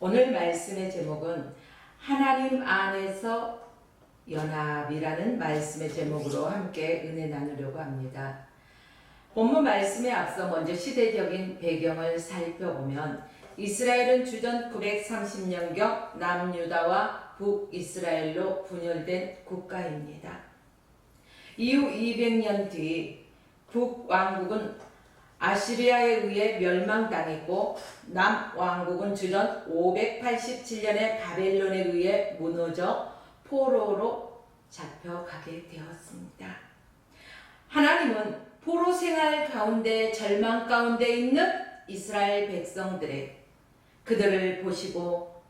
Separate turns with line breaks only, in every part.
오늘 말씀의 제목은 하나님 안에서 연합이라는 말씀의 제목으로 함께 은혜 나누려고 합니다. 본문 말씀에 앞서 먼저 시대적인 배경을 살펴보면 이스라엘은 주전 930년경 남유다와 북이스라엘로 분열된 국가입니다. 이후 200년 뒤 북왕국은 아시리아에 의해 멸망당했고 남왕국은 주전 587년에 바벨론에 의해 무너져 포로로 잡혀가게 되었습니다. 하나님은 포로 생활 가운데 절망 가운데 있는 이스라엘 백성들의 그들을 보시고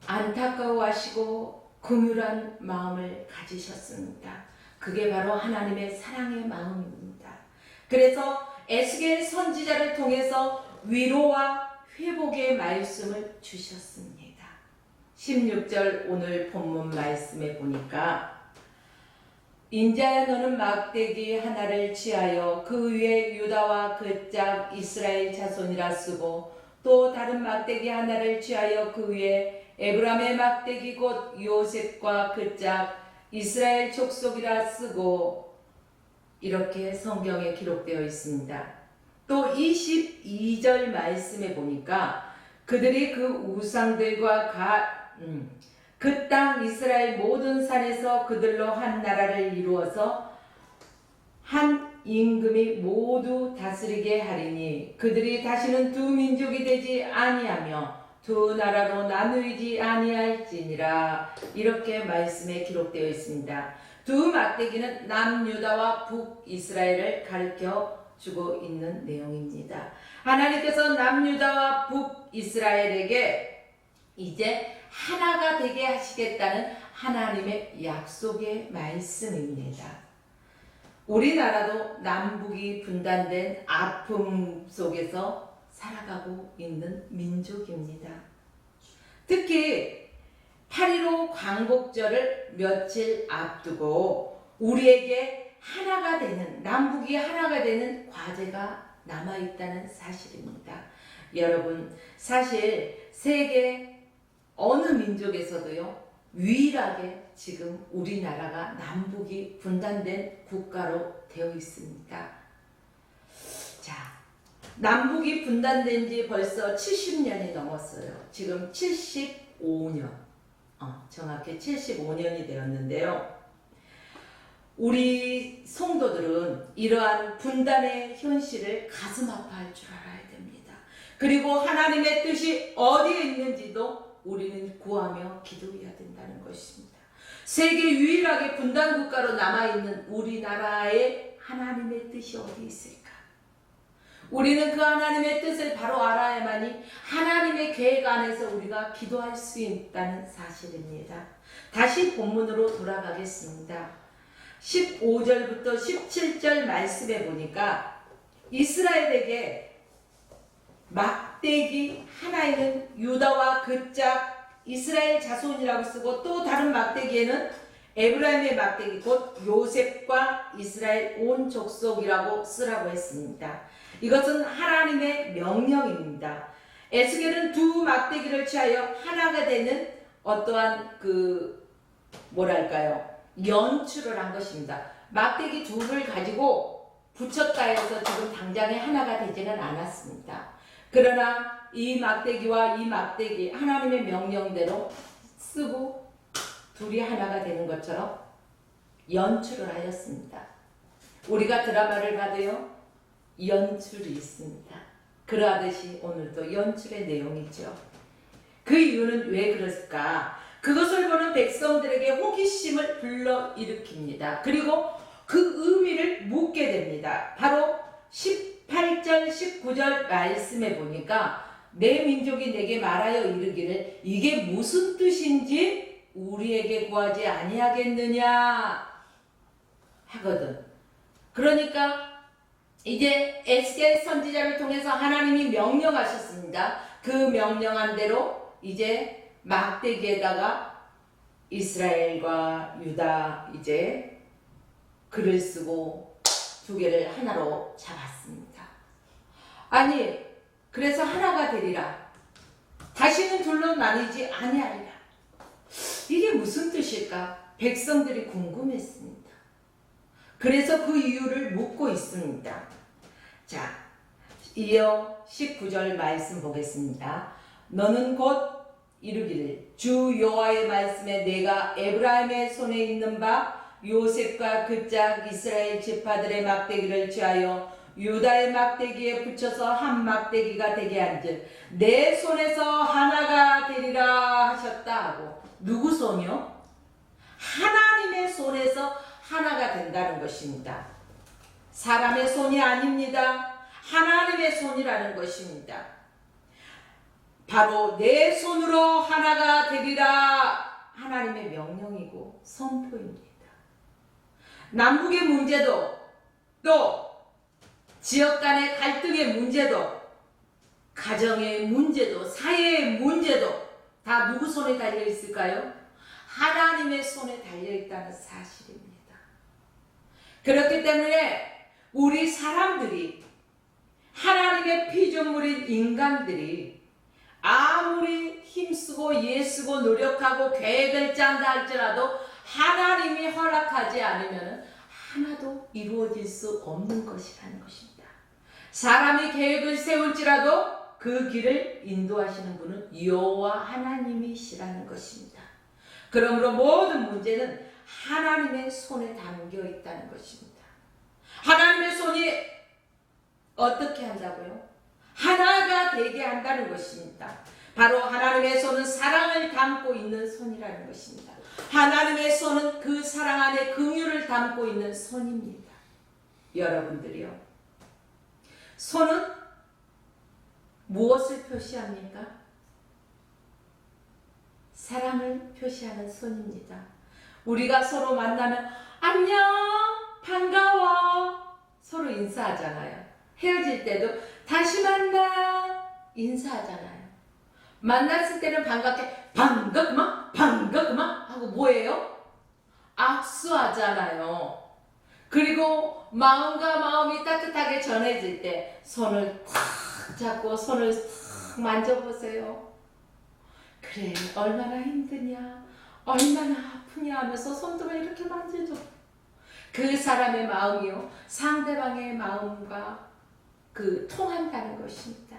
안타까워하시고 긍휼한 마음을 가지셨습니다. 그게 바로 하나님의 사랑의 마음입니다. 그래서 에스겔 선지자를 통해서 위로와 회복의 말씀을 주셨습니다. 16절 오늘 본문 말씀에 보니까 인자야 너는 막대기 하나를 취하여 그 위에 유다와 그 짝 이스라엘 자손이라 쓰고 또 다른 막대기 하나를 취하여 그 위에 에브라임의 막대기 곧 요셉과 그 짝 이스라엘 족속이라 쓰고 이렇게 성경에 기록되어 있습니다. 또 22절 말씀에 보니까 그들이 그 우상들과 그 땅 이스라엘 모든 산에서 그들로 한 나라를 이루어서 한 임금이 모두 다스리게 하리니 그들이 다시는 두 민족이 되지 아니하며 두 나라로 나누이지 아니할지니라. 이렇게 말씀에 기록되어 있습니다. 두 막대기는 남유다와 북이스라엘을 가르쳐 주고 있는 내용입니다. 하나님께서 남유다와 북이스라엘에게 이제 하나가 되게 하시겠다는 하나님의 약속의 말씀입니다. 우리나라도 남북이 분단된 아픔 속에서 살아가고 있는 민족입니다. 특히 8.15 광복절을 며칠 앞두고 우리에게 하나가 되는, 남북이 하나가 되는 과제가 남아있다는 사실입니다. 여러분, 사실 세계 어느 민족에서도요, 유일하게 지금 우리나라가 남북이 분단된 국가로 되어 있습니다. 자, 남북이 분단된 지 벌써 70년이 넘었어요. 지금 75년, 정확히 75년이 되었는데요. 우리 성도들은 이러한 분단의 현실을 가슴 아파할 줄 알아야 됩니다. 그리고 하나님의 뜻이 어디에 있는지도 우리는 구하며 기도해야 된다는 것입니다. 세계 유일하게 분단 국가로 남아있는 우리나라에 하나님의 뜻이 어디 있을까? 우리는 그 하나님의 뜻을 바로 알아야만이 하나님의 계획 안에서 우리가 기도할 수 있다는 사실입니다. 다시 본문으로 돌아가겠습니다. 15절부터 17절 말씀에 보니까 이스라엘에게 막대기 하나에는 유다와 그 짝 이스라엘 자손이라고 쓰고 또 다른 막대기에는 에브라임의 막대기 곧 요셉과 이스라엘 온 족속이라고 쓰라고 했습니다. 이것은 하나님의 명령입니다. 에스겔은 두 막대기를 취하여 하나가 되는 어떠한 연출을 한 것입니다. 막대기 둘을 가지고 붙였다 해서 지금 당장에 하나가 되지는 않았습니다. 그러나 이 막대기와 이 막대기 하나님의 명령대로 쓰고 둘이 하나가 되는 것처럼 연출을 하였습니다. 우리가 드라마를 봐도요, 연출이 있습니다. 그러하듯이 오늘도 연출의 내용이죠. 그 이유는 왜 그랬을까? 그것을 보는 백성들에게 호기심을 불러일으킵니다. 그리고 그 의미를 묻게 됩니다. 바로 18절 19절 말씀에 보니까 내 민족이 내게 말하여 이르기를 이게 무슨 뜻인지 우리에게 구하지 아니하겠느냐 하거든. 그러니까 이제 에스겔 선지자를 통해서 하나님이 명령하셨습니다. 그 명령한 대로 이제 막대기에다가 이스라엘과 유다 이제 글을 쓰고 두 개를 하나로 잡았습니다. 아니, 그래서 하나가 되리라. 다시는 둘로 나뉘지 아니하리라. 이게 무슨 뜻일까? 백성들이 궁금했습니다. 그래서 그 이유를 묻고 있습니다. 자, 이어 19절 말씀 보겠습니다. 너는 곧 이르기를 주 여호와의 말씀에 내가 에브라임의 손에 있는 바 요셉과 그 짝 이스라엘 지파들의 막대기를 취하여 유다의 막대기에 붙여서 한 막대기가 되게 한즉 내 손에서 하나가 되리라 하셨다 하고, 누구 손이요? 하나님의 손에서 하나가 된다는 것입니다. 사람의 손이 아닙니다. 하나님의 손이라는 것입니다. 바로 내 손으로 하나가 되리라, 하나님의 명령이고 선포입니다. 남북의 문제도, 또 지역 간의 갈등의 문제도, 가정의 문제도, 사회의 문제도 다 누구 손에 달려 있을까요? 하나님의 손에 달려 있다는 사실입니다. 그렇기 때문에 우리 사람들이, 하나님의 피조물인 인간들이 아무리 힘쓰고 애쓰고 노력하고 계획을 짠다 할지라도 하나님이 허락하지 않으면 하나도 이루어질 수 없는 것이라는 것입니다. 사람이 계획을 세울지라도 그 길을 인도하시는 분은 여호와 하나님이시라는 것입니다. 그러므로 모든 문제는 하나님의 손에 담겨 있다는 것입니다. 하나님의 손이 어떻게 한다고요? 하나가 되게 한다는 것입니다. 바로 하나님의 손은 사랑을 담고 있는 손이라는 것입니다. 하나님의 손은 그 사랑 안에 긍휼을 담고 있는 손입니다. 여러분들이요, 손은 무엇을 표시합니까? 사랑을 표시하는 손입니다. 우리가 서로 만나면 안녕, 반가워 서로 인사하잖아요. 헤어질 때도 다시 만나 인사하잖아요. 만났을 때는 반갑게 반갑구만 반갑구만 하고 뭐예요? 악수하잖아요. 그리고 마음과 마음이 따뜻하게 전해질 때 손을 탁 잡고 손을 탁 만져보세요. 그래, 얼마나 힘드냐, 얼마나 아프냐 하면서 손등을 이렇게 만져줘. 그 사람의 마음이요, 상대방의 마음과 통한다는 것입니다.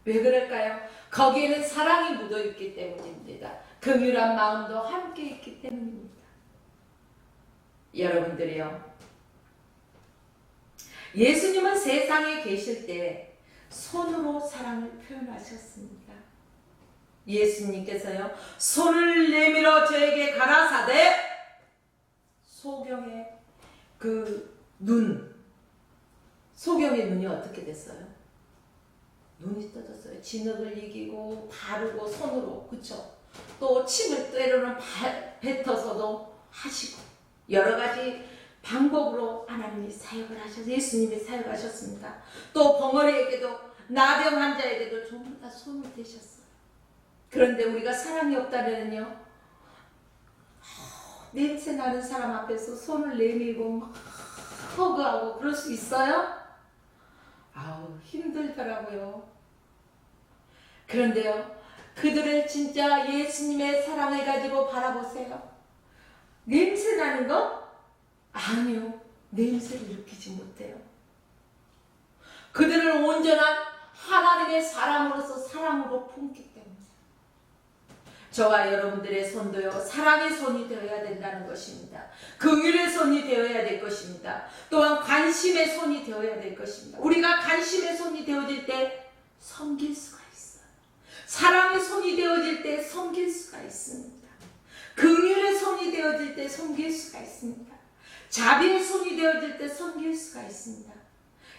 왜 그럴까요? 거기에는 사랑이 묻어있기 때문입니다. 긍휼한 마음도 함께 있기 때문입니다. 여러분들이요, 예수님은 세상에 계실 때 손으로 사랑을 표현하셨습니다. 예수님께서요, 손을 내밀어 저에게 가라사대, 소경의 소경의 눈이 어떻게 됐어요? 눈이 떠졌어요. 진흙을 이기고 바르고 손으로, 그쵸? 또 침을 때로는 뱉어서도 하시고 여러 가지 방법으로 하나님이 사역을 하셔서 예수님이 사역하셨습니다. 또 벙어리에게도, 나병 환자에게도 전부 다 손을 대셨어요. 그런데 우리가 사랑이 없다면요, 냄새 나는 사람 앞에서 손을 내밀고 막 허그하고 그럴 수 있어요? 아우, 힘들더라고요. 그런데요, 그들을 진짜 예수님의 사랑을 가지고 바라보세요. 냄새 나는 거? 아니요, 냄새를 느끼지 못해요. 그들을 온전한 하나님의 사람으로서 사랑으로 품기 때문에. 저와 여러분들의 손도요, 사랑의 손이 되어야 된다는 것입니다. 긍휼의 손이 되어야 될 것입니다. 또한 관심의 손이 되어야 될 것입니다. 우리가 관심의 손이 되어질 때 섬길 수가 있어요. 사랑의 손이 되어질 때 섬길 수가 있습니다. 긍휼의 손이 되어질 때 섬길 수가 있습니다. 자비의 손이 되어질 때 섬길 수가 있습니다.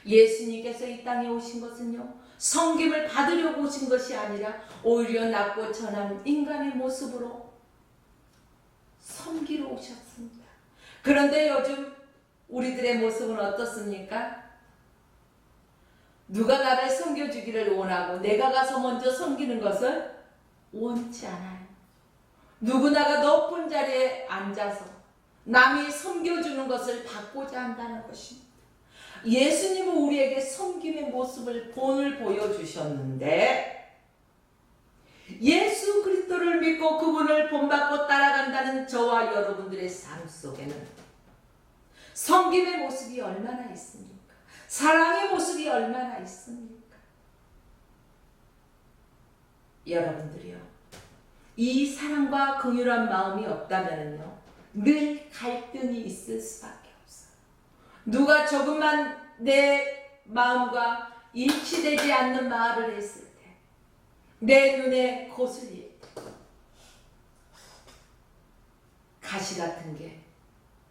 예수님께서 이 땅에 오신 것은요, 섬김을 받으려고 오신 것이 아니라 오히려 낮고 천한 인간의 모습으로 섬기러 오셨습니다. 그런데 요즘 우리들의 모습은 어떻습니까? 누가 나를 섬겨주기를 원하고 내가 가서 먼저 섬기는 것을 원치 않아요. 누구나가 높은 자리에 앉아서 남이 섬겨주는 것을 받고자 한다는 것입니다. 예수님은 우리에게 섬김의 모습을 본을 보여주셨는데 예수 그리스도를 믿고 그분을 본받고 따라간다는 저와 여러분들의 삶 속에는 섬김의 모습이 얼마나 있습니까? 사랑의 모습이 얼마나 있습니까? 여러분들이요, 이 사랑과 긍휼한 마음이 없다면요, 늘 갈등이 있을 수밖에 없어요. 누가 조금만 내 마음과 일치되지 않는 말을 했을 때, 내 눈에 거슬릴 때, 가시 같은 게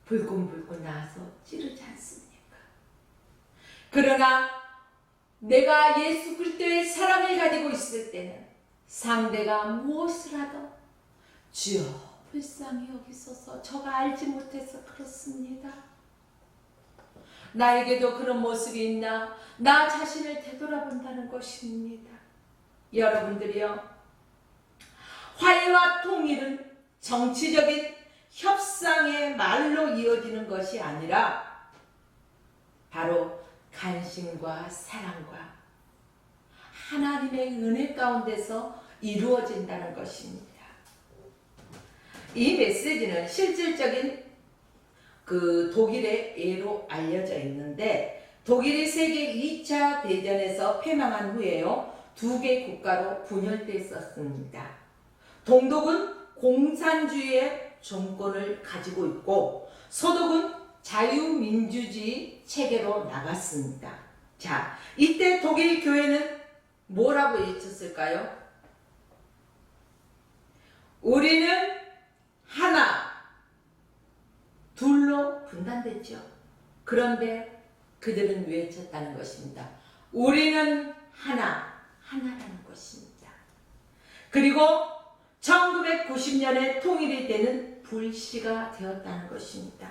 불끈불끈 나와서 찌르지 않습니까? 그러나 내가 예수 그리스도의 사랑을 가지고 있을 때는 상대가 무엇을 하든 주여 불쌍히 여기소서, 저가 알지 못해서 그렇습니다. 나에게도 그런 모습이 있나, 나 자신을 되돌아본다는 것입니다. 여러분들이요, 화해와 통일은 정치적인 협상의 말로 이어지는 것이 아니라 바로 간신과 사랑과 하나님의 은혜 가운데서 이루어진다는 것입니다. 이 메시지는 실질적인 독일의 예로 알려져 있는데, 독일이 세계 2차 대전에서 패망한 후에요, 두 개 국가로 분열됐었습니다. 동독은 공산주의의 정권을 가지고 있고, 서독은 자유민주주의 체계로 나갔습니다. 자, 이때 독일 교회는 뭐라고 외쳤을까요? 우리는 하나, 둘로 분단됐죠. 그런데 그들은 외쳤다는 것입니다. 우리는 하나라는 것입니다. 그리고 1990년에 통일이 되는 불씨가 되었다는 것입니다.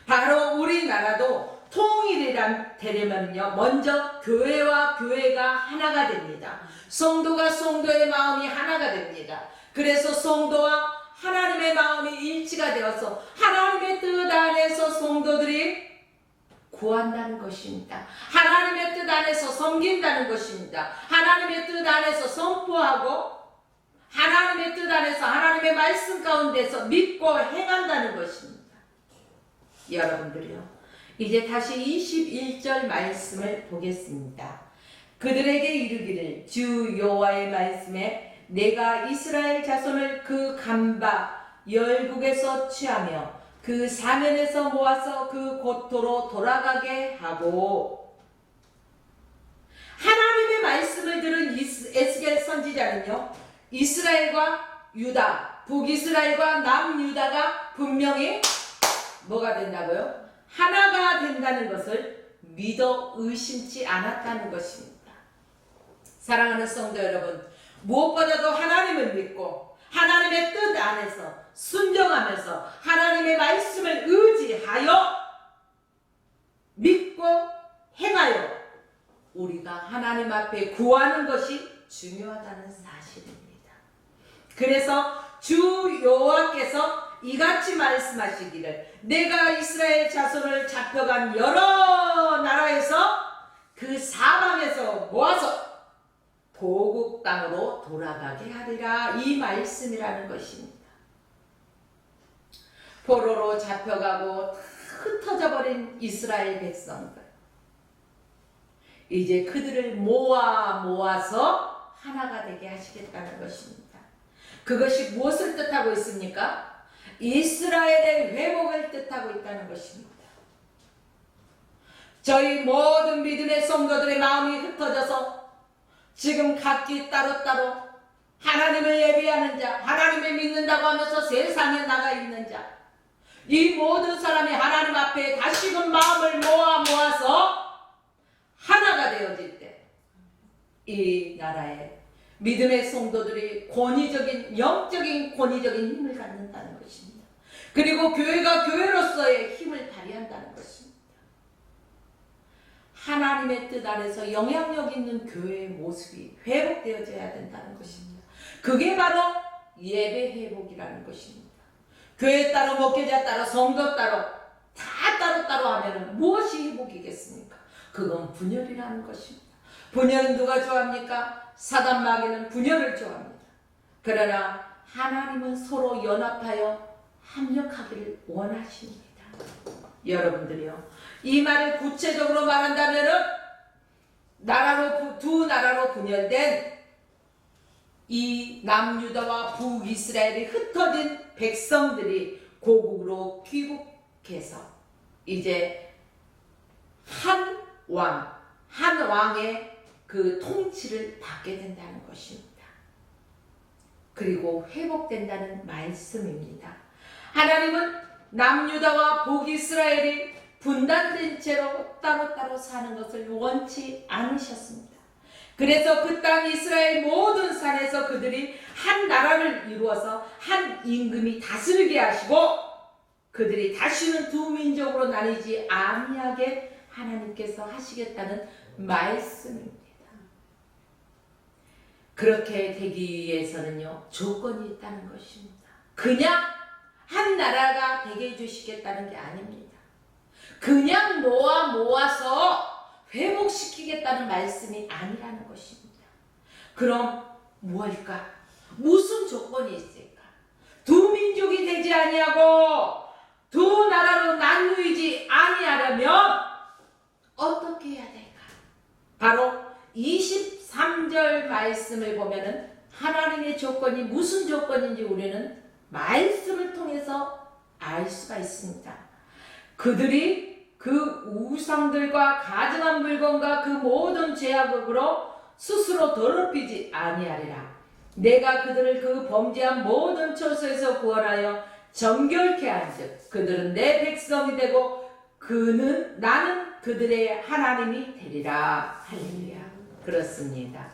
바로 우리나라도 통일이란 되려면요, 먼저 교회와 교회가 하나가 됩니다. 성도가 성도의 마음이 하나가 됩니다. 그래서 성도와 하나님의 마음이 일치가 되어서 하나님의 뜻 안에서 성도들이 구한다는 것입니다. 하나님의 뜻 안에서 섬긴다는 것입니다. 하나님의 뜻 안에서 선포하고 하나님의 뜻 안에서 하나님의 말씀 가운데서 믿고 행한다는 것입니다. 여러분들이요, 이제 다시 21절 말씀을 보겠습니다. 그들에게 이르기를 주 여호와의 말씀에 내가 이스라엘 자손을 그 간바 열국에서 취하며 그 사면에서 모아서 그 고토로 돌아가게 하고, 하나님의 말씀을 들은 에스겔 선지자는요, 이스라엘과 유다, 북이스라엘과 남유다가 분명히 뭐가 된다고요? 하나가 된다는 것을 믿어 의심치 않았다는 것입니다. 사랑하는 성도 여러분, 무엇보다도 하나님을 믿고 하나님의 뜻 안에서 순종하면서 하나님의 말씀을 의지하여 믿고 행하여 우리가 하나님 앞에 구하는 것이 중요하다는 사실입니다. 그래서 주 여호와께서 이같이 말씀하시기를 내가 이스라엘 자손을 잡혀간 여러 나라에서 그 사방에서 모아서 도국 땅으로 돌아가게 하리라, 이 말씀이라는 것입니다. 포로로 잡혀가고 흩어져 버린 이스라엘 백성들, 이제 그들을 모아서 하나가 되게 하시겠다는 것입니다. 그것이 무엇을 뜻하고 있습니까? 이스라엘의 회복을 뜻하고 있다는 것입니다. 저희 모든 믿음의 성도들의 마음이 흩어져서 지금 각기 따로따로 하나님을 예배하는 자, 하나님을 믿는다고 하면서 세상에 나가 있는 자, 이 모든 사람이 하나님 앞에 다시금 마음을 모아서 하나가 되어질 때 이 나라의 믿음의 성도들이 권위적인, 영적인 권위적인 힘을 갖는다는 것입니다. 그리고 교회가 교회로서의 힘을 발휘한다는 것입니다. 하나님의 뜻 안에서 영향력 있는 교회의 모습이 회복되어져야 된다는 것입니다. 그게 바로 예배 회복이라는 것입니다. 교회 따로, 목회자 따로, 성도 따로, 다 따로따로 하면 무엇이 회복이겠습니까? 그건 분열이라는 것입니다. 분열은 누가 좋아합니까? 사단 마귀는 분열을 좋아합니다. 그러나 하나님은 서로 연합하여 합력하기를 원하십니다. 여러분들이요, 이 말을 구체적으로 말한다면은 두 나라로 분열된 이 남유다와 북이스라엘이 흩어진 백성들이 고국으로 귀국해서 이제 한 왕의 그 통치를 받게 된다는 것입니다. 그리고 회복된다는 말씀입니다. 하나님은 남유다와 북이스라엘이 분단된 채로 따로따로 사는 것을 원치 않으셨습니다. 그래서 그 땅 이스라엘 모든 산에서 그들이 한 나라를 이루어서 한 임금이 다스리게 하시고 그들이 다시는 두 민족으로 나뉘지 아니하게 하나님께서 하시겠다는 말씀입니다. 그렇게 되기 위해서는요, 조건이 있다는 것입니다. 그냥 한 나라가 되게 해주시겠다는 게 아닙니다. 그냥 모아서 회복시키겠다는 말씀이 아니라는 것입니다. 그럼 무엇일까? 무슨 조건이 있을까? 두 민족이 되지 아니하고 두 나라로 나누이지 아니하려면 어떻게 해야 될까? 바로 23절 말씀을 보면은 하나님의 조건이 무슨 조건인지 우리는 말씀을 통해서 알 수가 있습니다. 그들이 그 우상들과 가증한 물건과 그 모든 죄악으로 스스로 더럽히지 아니하리라. 내가 그들을 그 범죄한 모든 처소에서 구원하여 정결케 한즉 그들은 내 백성이 되고 나는 그들의 하나님이 되리라. 할렐루야. 그렇습니다.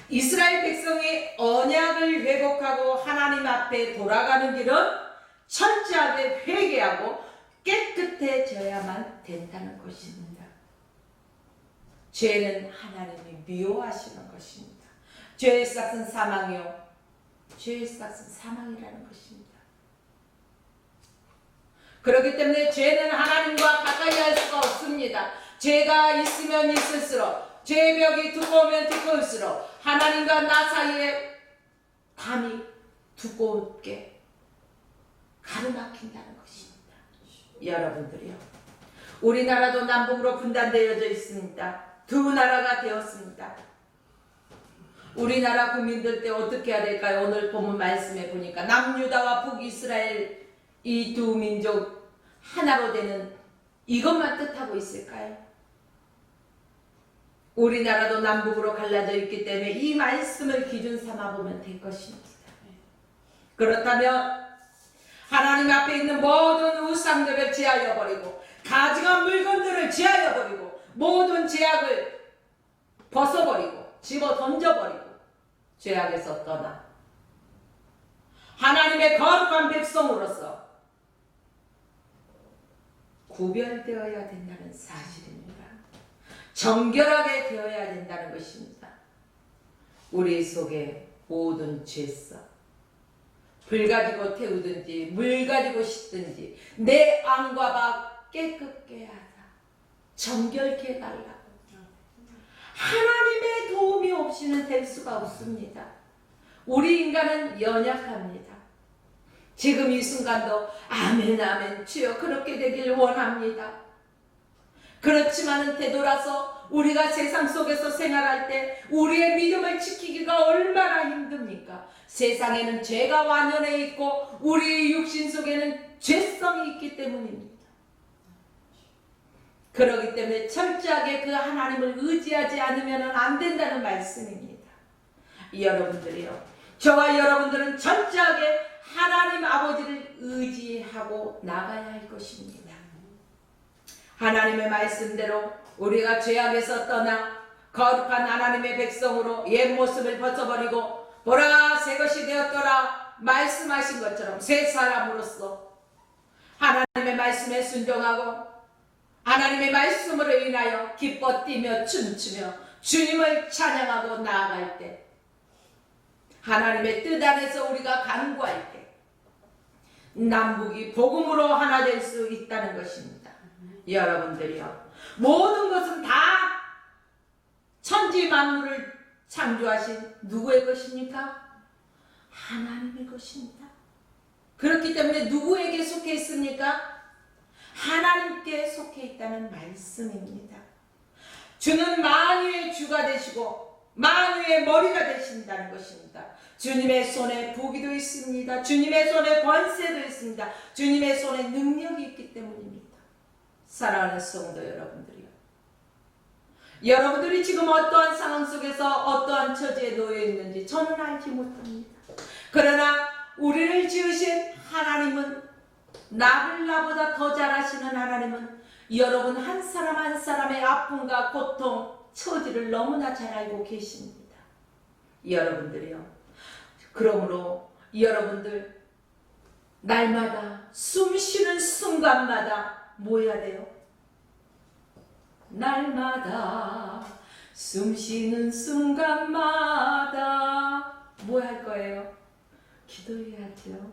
이스라엘 백성이 언약을 회복하고 하나님 앞에 돌아가는 길은 철저하게 회개하고 깨끗해져야만 된다는 것입니다. 죄는 하나님이 미워하시는 것입니다. 죄의 싹은 사망이요, 죄의 싹은 사망이라는 것입니다. 그렇기 때문에 죄는 하나님과 가까이 할 수가 없습니다. 죄가 있으면 있을수록, 죄의 벽이 두꺼우면 두꺼울수록 하나님과 나 사이에 담이 두껍게 가로막힌다는 것입니다. 여러분들이요, 우리나라도 남북으로 분단되어져 있습니다. 두 나라가 되었습니다. 우리나라 국민들 때 어떻게 해야 될까요? 오늘 본문 말씀에 보니까 남유다와 북이스라엘 이 두 민족 하나로 되는 이것만 뜻하고 있을까요? 우리나라도 남북으로 갈라져 있기 때문에 이 말씀을 기준 삼아 보면 될 것입니다. 그렇다면 하나님 앞에 있는 모든 우상들을 제하여 버리고 가증한 물건들을 제하여 버리고 모든 죄악을 벗어버리고 집어 던져버리고 죄악에서 떠나 하나님의 거룩한 백성으로서 구별되어야 된다는 사실입니다. 정결하게 되어야 된다는 것입니다. 우리 속에 모든 죄성, 불 가지고 태우든지 물 가지고 씻든지 내 안과 밖 깨끗게 하라. 정결케 해달라고. 하나님의 도움이 없이는 될 수가 없습니다. 우리 인간은 연약합니다. 지금 이 순간도 아멘 아멘 주여 그렇게 되길 원합니다. 그렇지만은 되돌아서 우리가 세상 속에서 생활할 때 우리의 믿음을 지키기가 얼마나 힘듭니까? 세상에는 죄가 완연해 있고 우리 육신 속에는 죄성이 있기 때문입니다. 그렇기 때문에 철저하게 그 하나님을 의지하지 않으면 안 된다는 말씀입니다. 여러분들이요, 저와 여러분들은 철저하게 하나님 아버지를 의지하고 나가야 할 것입니다. 하나님의 말씀대로 우리가 죄악에서 떠나 거룩한 하나님의 백성으로 옛 모습을 벗어버리고 보라 새 것이 되었더라 말씀하신 것처럼 새 사람으로서 하나님의 말씀에 순종하고 하나님의 말씀으로 인하여 기뻐 뛰며 춤추며 주님을 찬양하고 나아갈 때 하나님의 뜻 안에서 우리가 간구할 때 남북이 복음으로 하나 될 수 있다는 것입니다. 여러분들이요, 모든 것은 다 천지 만물을 창조하신 누구의 것입니까? 하나님의 것입니다. 그렇기 때문에 누구에게 속해 있습니까? 하나님께 속해 있다는 말씀입니다. 주는 만유의 주가 되시고 만유의 머리가 되신다는 것입니다. 주님의 손에 부귀도 있습니다. 주님의 손에 권세도 있습니다. 주님의 손에 능력이 있기 때문입니다. 사랑하는 성도 여러분들이요, 여러분들이 지금 어떠한 상황 속에서 어떠한 처지에 놓여 있는지 저는 알지 못합니다. 그러나 우리를 지으신 하나님은, 나를 나보다 더 잘 아시는 하나님은 여러분 한 사람 한 사람의 아픔과 고통, 처지를 너무나 잘 알고 계십니다. 여러분들이요, 그러므로 여러분들 날마다 숨 쉬는 순간마다 뭐 해야 돼요? 날마다 숨 쉬는 순간마다 뭐 할 거예요? 기도해야죠.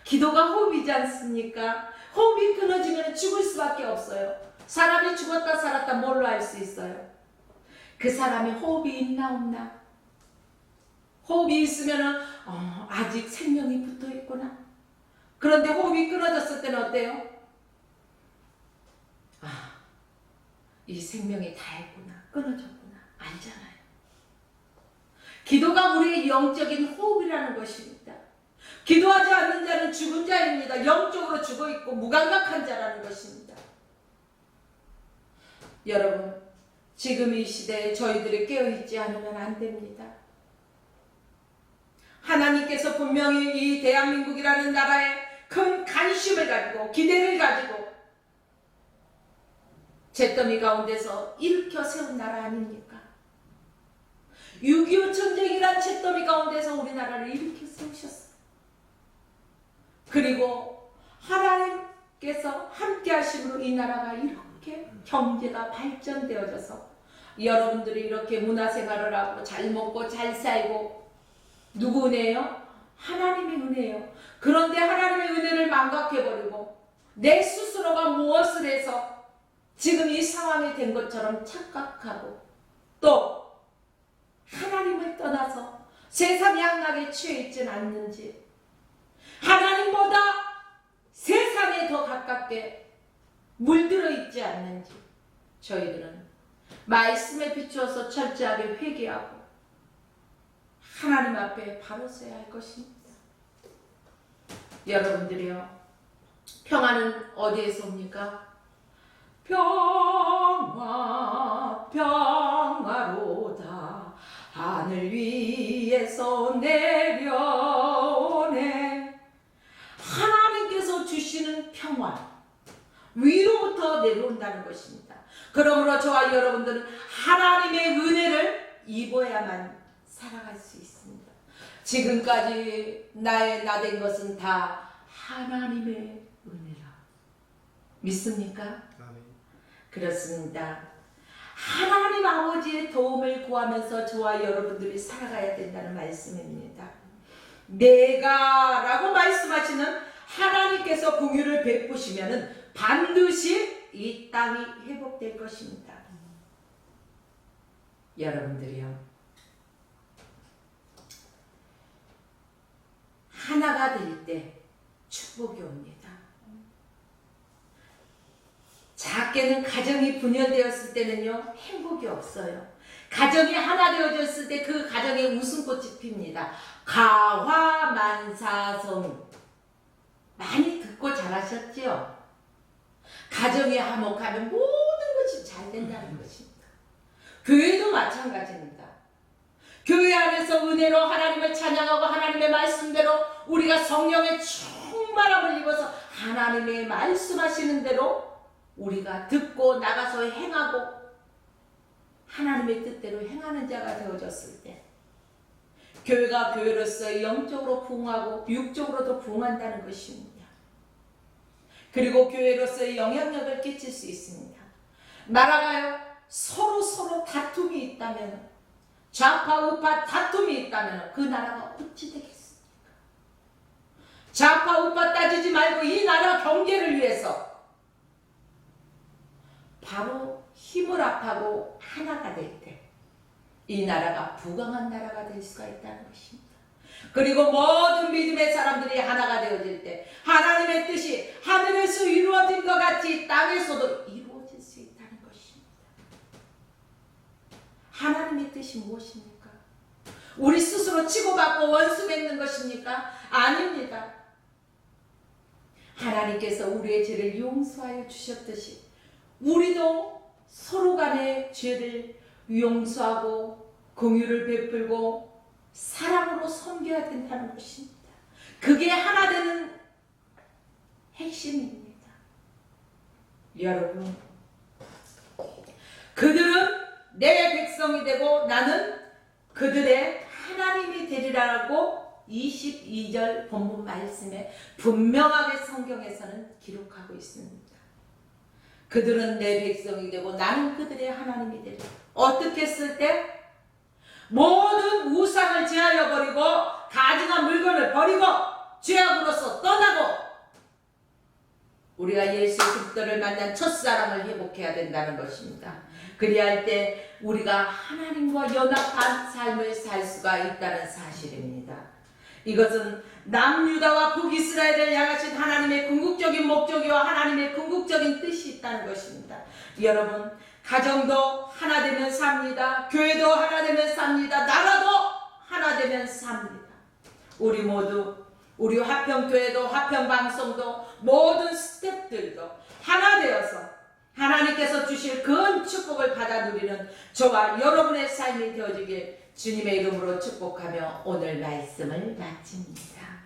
기도가 호흡이지 않습니까? 호흡이 끊어지면 죽을 수밖에 없어요. 사람이 죽었다 살았다 뭘로 알 수 있어요? 그 사람의 호흡이 있나 없나? 호흡이 있으면 아직 생명이 붙어 있구나. 그런데 호흡이 끊어졌을 때는 어때요? 이 생명이 다했구나, 끊어졌구나, 알잖아요. 기도가 우리의 영적인 호흡이라는 것입니다. 기도하지 않는 자는 죽은 자입니다. 영적으로 죽어있고 무감각한 자라는 것입니다. 여러분, 지금 이 시대에 저희들이 깨어있지 않으면 안 됩니다. 하나님께서 분명히 이 대한민국이라는 나라에 큰 관심을 가지고 기대를 가지고 잿더미 가운데서 일으켜 세운 나라 아닙니까? 6.25 전쟁이란 잿더미 가운데서 우리나라를 일으켜 세우셨어요. 그리고 하나님께서 함께 하심으로 이 나라가 이렇게 경제가 발전되어져서 여러분들이 이렇게 문화생활을 하고 잘 먹고 잘 살고, 누구 은혜예요? 하나님의 은혜예요. 그런데 하나님의 은혜를 망각해버리고 내 스스로가 무엇을 해서 지금 이 상황이 된 것처럼 착각하고, 또 하나님을 떠나서 세상 양락에 취해 있지는 않는지, 하나님보다 세상에 더 가깝게 물들어 있지 않는지 저희들은 말씀에 비추어서 철저하게 회개하고 하나님 앞에 바로 서야 할 것입니다. 여러분들이요, 평화는 어디에서 옵니까? 평화, 평화로다 하늘 위에서 내려오네. 하나님께서 주시는 평화, 위로부터 내려온다는 것입니다. 그러므로 저와 여러분들은 하나님의 은혜를 입어야만 살아갈 수 있습니다. 지금까지 나된 것은 다 하나님의 은혜라. 믿습니까? 그렇습니다. 하나님 아버지의 도움을 구하면서 저와 여러분들이 살아가야 된다는 말씀입니다. 내가 라고 말씀하시는 하나님께서 공유를 베푸시면 반드시 이 땅이 회복될 것입니다. 여러분들이요, 하나가 될 때 축복이 옵니다. 작게는 가정이 분열되었을 때는요, 행복이 없어요. 가정이 하나 되어졌을 때 그 가정에 웃음꽃이 핍니다. 가화만사성, 많이 듣고 잘하셨죠? 가정이 화목하면 모든 것이 잘 된다는 것입니다. 교회도 마찬가지입니다. 교회 안에서 은혜로 하나님을 찬양하고 하나님의 말씀대로 우리가 성령의 충만함을 입어서 하나님의 말씀하시는 대로 우리가 듣고 나가서 행하고 하나님의 뜻대로 행하는 자가 되어졌을 때 교회가 교회로서 영적으로 부흥하고 육적으로도 부흥한다는 것입니다. 그리고 교회로서의 영향력을 끼칠 수 있습니다. 나라가요, 서로 다툼이 있다면, 좌파 우파 다툼이 있다면 그 나라가 어찌 되겠습니까? 좌파 우파 따지지 말고 이 나라 경제를 위해서 바로 힘을 합하고 하나가 될 때 이 나라가 부강한 나라가 될 수가 있다는 것입니다. 그리고 모든 믿음의 사람들이 하나가 되어질 때 하나님의 뜻이 하늘에서 이루어진 것 같이 땅에서도 이루어질 수 있다는 것입니다. 하나님의 뜻이 무엇입니까? 우리 스스로 치고받고 원수 맺는 것입니까? 아닙니다. 하나님께서 우리의 죄를 용서하여 주셨듯이 우리도 서로 간의 죄를 용서하고 긍휼을 베풀고 사랑으로 섬겨야 된다는 것입니다. 그게 하나 되는 핵심입니다. 여러분, 그들은 내 백성이 되고 나는 그들의 하나님이 되리라고 22절 본문 말씀에 분명하게 성경에서는 기록하고 있습니다. 그들은 내 백성이 되고 나는 그들의 하나님이 되리라. 어떻게 했을 때? 모든 우상을 제하여 버리고 가증한 물건을 버리고 죄악으로서 떠나고 우리가 예수 그리스도를 만난 첫사랑을 회복해야 된다는 것입니다. 그리할 때 우리가 하나님과 연합한 삶을 살 수가 있다는 사실입니다. 이것은 남유다와 북이스라엘을 향하신 하나님의 궁극적인 목적이와 하나님의 궁극적인 뜻이 있다는 것입니다. 여러분, 가정도 하나 되면 삽니다. 교회도 하나 되면 삽니다. 나라도 하나 되면 삽니다. 우리 모두 우리 화평교회도 화평방송도 모든 스태프들도 하나 되어서 하나님께서 주실 그 축복을 받아 누리는 저와 여러분의 삶이 되어지길 주님의 이름으로 축복하며 오늘 말씀을 마칩니다.